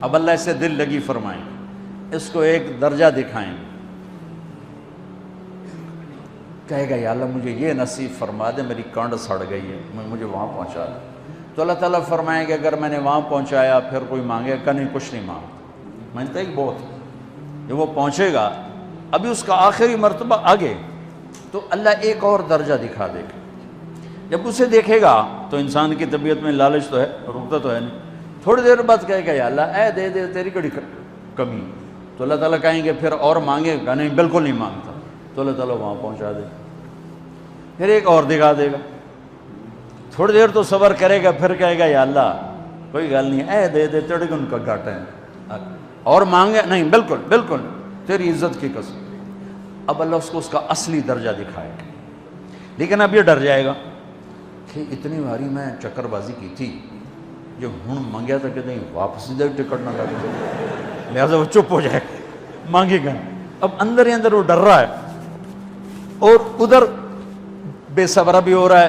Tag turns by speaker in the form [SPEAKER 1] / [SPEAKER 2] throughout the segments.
[SPEAKER 1] اب اللہ اس سے دل لگی فرمائیں، اس کو ایک درجہ دکھائیں، کہے گا یا اللہ مجھے یہ نصیب فرما دے، میری کانڈ سڑ گئی ہے، مجھے وہاں پہنچا دے۔ تو اللہ تعالیٰ فرمائیں گے اگر میں نے وہاں پہنچایا پھر کوئی مانگے کہ نہیں، کچھ نہیں مانگتا، میں نے کہا ایک بہت، جب وہ پہنچے گا ابھی اس کا آخری مرتبہ آگے، تو اللہ ایک اور درجہ دکھا دے گا۔ جب اسے دیکھے گا تو انسان کی طبیعت میں لالچ تو ہے، رکتا تو ہے نہیں، تھوڑی دیر بعد کہے گا یا اللہ اے دے دے، تیری کڑی کمی، تو اللہ تعالیٰ کہیں گے پھر اور مانگے گا؟ نہیں، بالکل نہیں مانگتا، تو اللہ تعالیٰ وہاں پہنچا دے، پھر ایک اور دکھا دے گا، تھوڑی دیر تو صبر کرے گا، پھر کہے گا یا اللہ کوئی گل نہیں، اے دے دے، تیری ان کا گھٹ ہے، اور مانگے؟ نہیں، بالکل بالکل، تیری عزت کی قسم۔ اب اللہ اس کو اس کا اصلی درجہ دکھائے گا، لیکن اب یہ ڈر جائے گا کہ اتنی باری میں چکر بازی کی تھی، جو ہوں مانگیا تھا کہ نہیں واپس دے، ٹکٹ نہ لگے، لہٰذا وہ چپ ہو جائے، مانگے گا۔ اب اندر ہی اندر وہ ڈر رہا ہے، اور ادھر بے صبرا بھی ہو رہا ہے،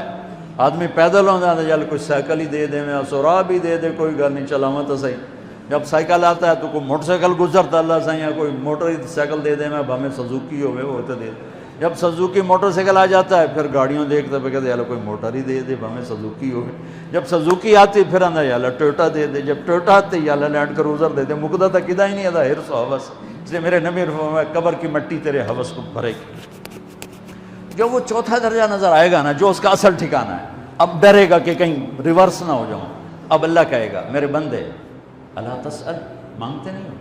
[SPEAKER 1] آدمی پیدل ہو جاتا ہے، چل کوئی سائیکل ہی دے دے، میں سورا بھی دے دے، کوئی گھر نہیں، چلاواں تو صحیح۔ جب سائیکل آتا ہے تو کوئی موٹر سائیکل گزرتا اللہ سے، یا کوئی موٹر سائیکل دے دے، میں بھامے سزوکی ہوئے وہ تو دے دے۔ جب سزوکی موٹر سائیکل آ جاتا ہے پھر گاڑیوں دیکھتے پہ کہتے ہیں کوئی موٹر ہی دے دے، بھامے سزوکی ہوئے۔ جب سزوکی آتی پھر آندہ یا اللہ ٹویوٹا دے دے، جب ٹویوٹا آتے یا اللہ لینڈ کروزر دے دے، مقدہ تک کدا ہی نہیں آتا، حرص و حوث۔ اس لیے میرے نبی فرمایا قبر کی مٹی تیرے حوث کو بھرے گی۔ جب وہ چوتھا درجہ نظر آئے گا نا، جو اس کا اصل ٹھکانہ ہے، اب ڈرے گا کہ کہیں ریورس نہ ہو جاؤں۔ اب اللہ کہے گا میرے بندے اللہ تسأل، مانگتے نہیں ہو،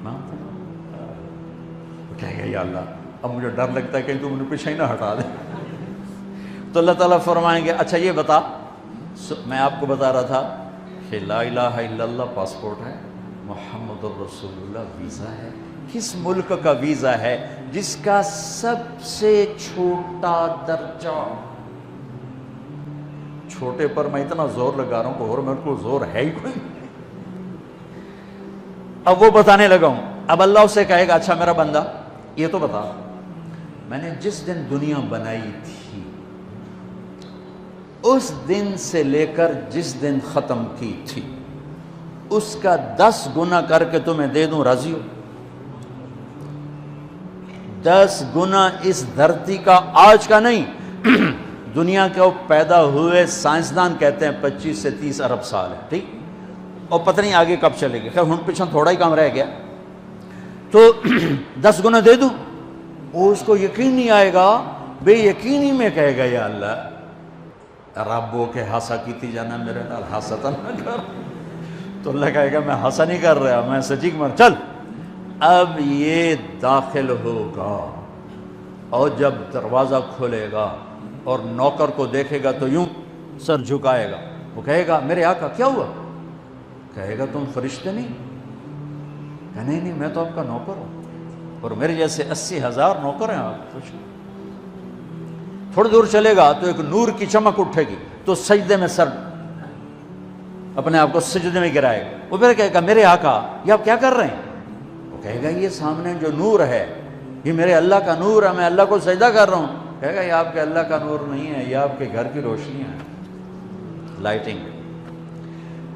[SPEAKER 1] مانگتے نہیں، کہے گا یا اللہ اب مجھے ڈر لگتا ہے کہ تم انہیں پیچھے ہی نہ ہٹا دے۔ تو اللہ تعالیٰ فرمائیں گے اچھا یہ بتا، میں آپ کو بتا رہا تھا کہ لا الہ الا اللہ پاسپورٹ ہے، محمد الرسول اللہ ویزا ہے۔ کس ملک کا ویزا ہے؟ جس کا سب سے چھوٹا درجہ، چھوٹے پر میں اتنا زور لگا رہا ہوں کہ اور میرے کو زور ہے ہی کوئی۔ اب وہ بتانے لگا ہوں، اب اللہ اسے کہے گا اچھا میرا بندہ یہ تو بتا، میں نے جس دن دنیا بنائی تھی اس دن سے لے کر جس دن ختم کی تھی اس کا 10 گنا کر کے تمہیں دے دوں، راضی ہو؟ 10 گنا اس دھرتی کا، آج کا نہیں، دنیا کے پیدا ہوئے سائنسدان کہتے ہیں 25 سے 30 ارب سال ہے، ٹھیک، اور پتہ نہیں آگے کب چلے گی، خیر ہن پیچھے تھوڑا ہی کام رہ گیا، تو 10 گنا دے دوں۔ وہ اس کو یقین نہیں آئے گا، بے یقینی میں کہے گا یا اللہ ربو کے ہاسا کیتی جانا، میرے نال ہاسا نہ کر۔ تو اللہ کہے گا میں ہاسا نہیں کر رہا، میں سچی مر، چل۔ اب یہ داخل ہوگا اور جب دروازہ کھولے گا اور نوکر کو دیکھے گا تو یوں سر جھکائے گا، وہ کہے گا میرے آقا کیا ہوا؟ کہے گا تم فرشتے نہیں؟ کہ نہیں میں تو آپ کا نوکر ہوں، اور میرے جیسے 80,000 نوکر ہیں آپ کچھ۔ تھوڑی دور چلے گا تو ایک نور کی چمک اٹھے گی تو سجدے میں سر، اپنے آپ کو سجدے میں گرائے گا، وہ پھر کہے گا میرے آقا یہ آپ کیا کر رہے ہیں؟ وہ کہے گا یہ سامنے جو نور ہے یہ میرے اللہ کا نور ہے، میں اللہ کو سجدہ کر رہا ہوں۔ کہے گا یہ آپ کے اللہ کا نور نہیں ہے، یہ آپ کے گھر کی روشنی ہے، لائٹنگ۔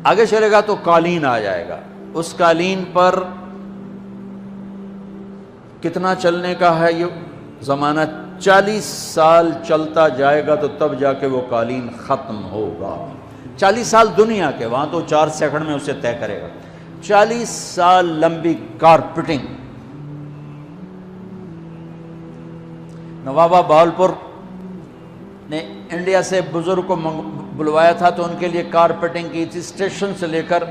[SPEAKER 1] آگے چلے گا تو قالین آ جائے گا، اس قالین پر کتنا چلنے کا ہے یہ زمانہ؟ 40 سال چلتا جائے گا تو تب جا کے وہ قالین ختم ہوگا۔ 40 سال دنیا کے، وہاں تو 4 سیکنڈ میں اسے طے کرے گا۔ 40 سال لمبی کارپیٹنگ۔ نوابہ بہاولپور نے انڈیا سے بزرگ کو بلوایا تھا تو ان کے لیے کارپیٹنگ کی تھی، اسٹیشن سے لے کر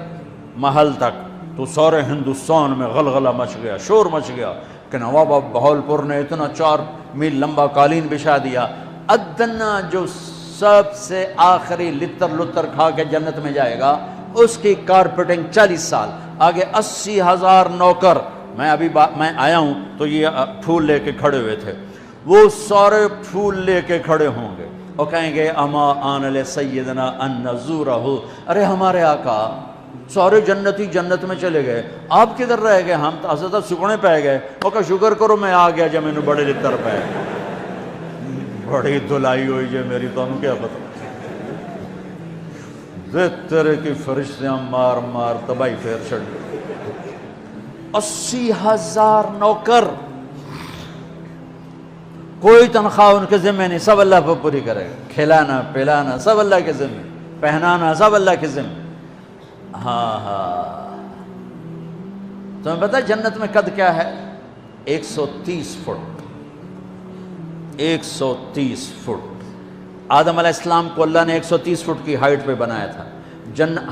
[SPEAKER 1] محل تک، تو سارے ہندوستان میں غلغلہ مچ گیا، شور مچ گیا کہ نواب بہاولپور نے اتنا 4 میل لمبا قالین بچھا دیا۔ ادنا جو سب سے آخری لتر لتر کھا کے جنت میں جائے گا اس کی کارپیٹنگ 40 سال، آگے 80,000 نوکر۔ میں آیا ہوں تو یہ پھول لے کے کھڑے ہوئے تھے، وہ سارے پھول لے کے کھڑے ہوں گے اور کہیں گے اما آن لسیدنا ان نزورہ، ارے ہمارے آقا سارے جنتی جنت میں چلے گئے، آپ کدھر رہ گئے؟ ہم تو حضرت سکڑے پہ گئے۔ وہ کہ شکر کرو میں آ گیا جب میں نے بڑے لتر پہ، بڑی دھلائی ہوئی ہے میری، تو انہوں کیا پتہ، تیرے کی فرشتیاں مار مار تباہی پھیر چڑھ گئی. 80,000 نوکر، کوئی تنخواہ ان کے ذمہ نہیں، سب اللہ پہ پوری کرے گا. کھلانا پلانا سب اللہ کے ذمہ، پہنانا سب اللہ کے ذمہ. ہاں تمہیں پتہ ہے جنت میں قد کیا ہے؟ 130 فٹ. 130 فٹ. آدم علیہ السلام کو اللہ نے 130 فٹ کی ہائٹ پہ بنایا تھا.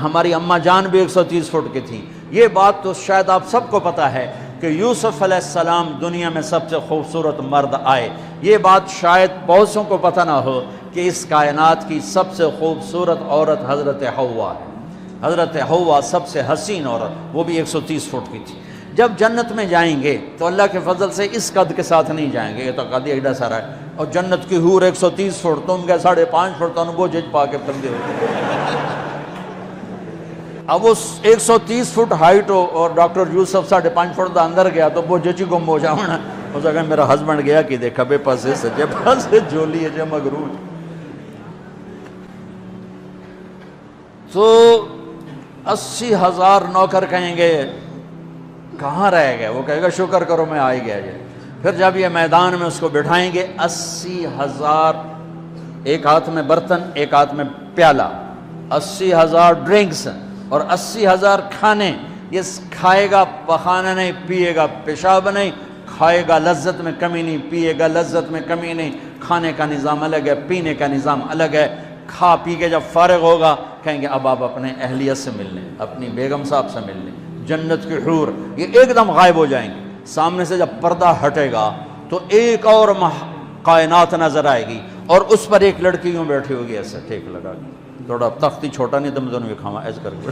[SPEAKER 1] ہماری اماں جان بھی 130 فٹ کی تھی. یہ بات تو شاید آپ سب کو پتہ ہے کہ یوسف علیہ السلام دنیا میں سب سے خوبصورت مرد آئے. یہ بات شاید بہت سوں کو پتہ نہ ہو کہ اس کائنات کی سب سے خوبصورت عورت حضرت حوا ہے. حضرت حوا سب سے حسین عورت، وہ بھی 130 فٹ کی تھی. جب جنت میں جائیں گے تو اللہ کے فضل سے اس قد کے ساتھ نہیں جائیں گے، یہ تو قد ایڈا سارا ہے. اور جنت کی حور 130 فٹ، تم کے 5.5 فٹ تو وہ جج پا کے بندے ہو. اب وہ 130 فٹ ہائٹ ہو اور ڈاکٹر یوسف 5.5 فٹ دا اندر گیا تو وہ جچی گم ہو جاؤنا. اس اگر میرا ہسبینڈ گیا کہ دیکھا بے پاسے سجے پاسے جولی ہے جے مغروج. تو 80,000 نوکر کہیں گے کہاں رہ گئے؟ وہ کہے گا شکر کرو میں آ ہی گیا. پھر جب یہ میدان میں اس کو بٹھائیں گے 80,000، ایک ہاتھ میں برتن ایک ہاتھ میں پیالہ، 80,000 ڈرنکس اور 80,000 کھانے. یہ کھائے گا پخانا نہیں، پیے گا پیشاب نہیں. کھائے گا لذت میں کمی نہیں، پیے گا لذت میں کمی نہیں. کھانے کا نظام الگ ہے، پینے کا نظام الگ ہے. کھا پی کے جب فارغ ہوگا کہیں گے اب آپ اپنے اہلیت سے مل لیں، اپنی بیگم صاحب سے مل لیں. جنت کی حور یہ ایک دم غائب ہو جائیں گے. سامنے سے جب پردہ ہٹے گا تو ایک اور کائنات نظر آئے گی اور اس پر ایک لڑکی یوں بیٹھی ہوگی ایسے ٹھیک لگا کے. تھوڑا تختی چھوٹا نہیں تم دونوں بھی کھاوا ایسے کر کے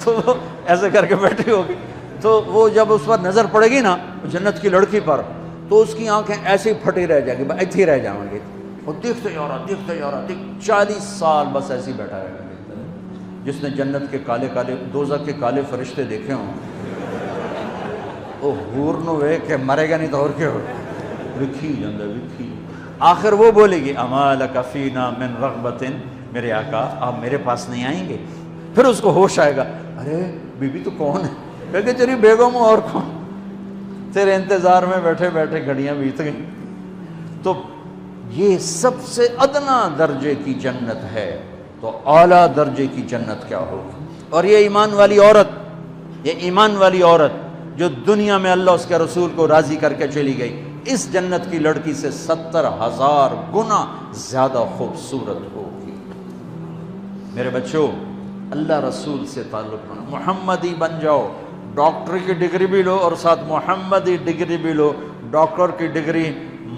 [SPEAKER 1] تو وہ ایسے کر کے بیٹھی ہوگی. تو وہ جب اس پر نظر پڑے گی نا جنت کی لڑکی پر تو اس کی آنکھیں ایسی پھٹی رہ جائیں گی، ایتھی رہ جائیں گی. وہ دیکھتے جا رہا 40 سال بس ایسے ہی بیٹھا رہے گا. جس نے جنت کے کالے کالے دوزخ کے کالے فرشتے دیکھے ہوں وہ حور نو وے کہ مرے گا نہیں تو اور کیا ہو وکھی جاندہ وکھی. آخر وہ بولے گی اما لک فینا من رغبت، میرے آقا آپ میرے پاس نہیں آئیں گے؟ پھر اس کو ہوش آئے گا ارے بی بی تو کون ہے؟ کہے کہ تیری بیگم ہوں اور کون، تیرے انتظار میں بیٹھے بیٹھے گھڑیاں بیت گئیں. تو یہ سب سے ادنا درجے کی جنت ہے، تو اعلیٰ درجے کی جنت کیا ہوگی؟ اور یہ ایمان والی عورت، یہ ایمان والی عورت جو دنیا میں اللہ اس کے رسول کو راضی کر کے چلی گئی، اس جنت کی لڑکی سے 70,000 گنا زیادہ خوبصورت ہوگی. میرے بچوں اللہ رسول سے تعلق بنا، محمدی بن جاؤ. ڈاکٹر کی ڈگری بھی لو اور ساتھ محمدی ڈگری بھی لو. ڈاکٹر کی ڈگری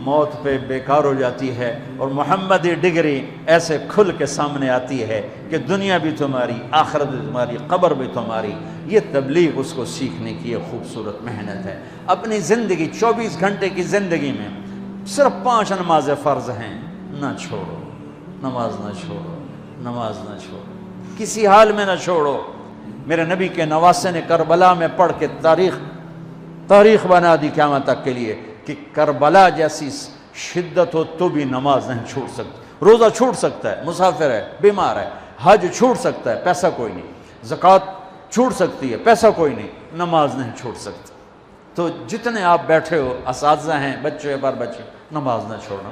[SPEAKER 1] موت پہ بیکار ہو جاتی ہے اور محمدی ڈگری ایسے کھل کے سامنے آتی ہے کہ دنیا بھی تمہاری، آخرت بھی تمہاری، قبر بھی تمہاری. یہ تبلیغ اس کو سیکھنے کی ایک خوبصورت محنت ہے. اپنی زندگی 24 گھنٹے کی زندگی میں صرف 5 نمازیں فرض ہیں، نہ چھوڑو. نماز نہ چھوڑو، نماز نہ چھوڑو، کسی حال میں نہ چھوڑو. میرے نبی کے نواسے نے کربلا میں پڑھ کے تاریخ بنا دی قیامت تک کے لیے کہ کربلا جیسی شدت ہو تو بھی نماز نہیں چھوڑ سکتی. روزہ چھوٹ سکتا ہے، مسافر ہے، بیمار ہے. حج چھوٹ سکتا ہے، پیسہ کوئی نہیں. زکوٰۃ چھوٹ سکتی ہے، پیسہ کوئی نہیں. نماز نہیں چھوٹ سکتی. تو جتنے آپ بیٹھے ہو، اساتذہ ہیں، بچے بار بچے، نماز نہ چھوڑنا.